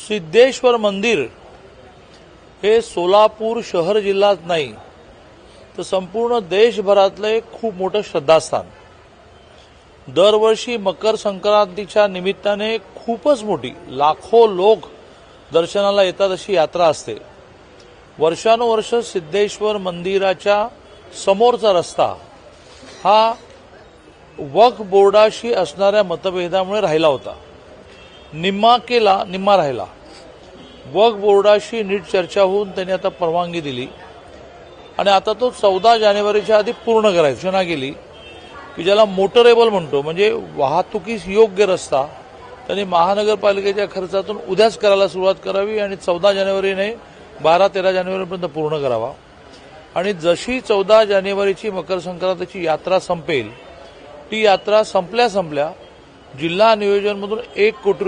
सिद्धेश्वर मंदिर हे सोलापूर शहर जिल्हाच नाही तर संपूर्ण देशभरातलं एक खूप मोठं श्रद्धास्थान. दरवर्षी मकर संक्रांतीच्या निमित्ताने खूपच मोठी लाखो लोक दर्शनाला येतात अशी यात्रा असते. वर्षानुवर्ष सिद्धेश्वर मंदिराच्या समोरचा रस्ता हा वक्फ बोर्डाशी असणाऱ्या मतभेदामुळे राहिला होता. निम्मा केला, निम्मा राहिला. वक्फ बोर्डाशी नीट चर्चा होऊन त्यांनी आता परवानगी दिली आणि आता तो 14 जानेवारीच्या आधी पूर्ण करायची सूचना केली की ज्याला मोटरेबल म्हणतो, म्हणजे वाहतुकीस योग्य रस्ता त्यांनी महानगरपालिकेच्या खर्चातून उद्याच करायला सुरुवात करावी आणि 14 जानेवारी नाही 12-13 जानेवारीपर्यंत पूर्ण करावा. आणि जशी 14 जानेवारीची मकर संक्रांतीची यात्रा संपेल ती यात्रा संपल्या जिल्हा नियोजनमधून 1 कोटी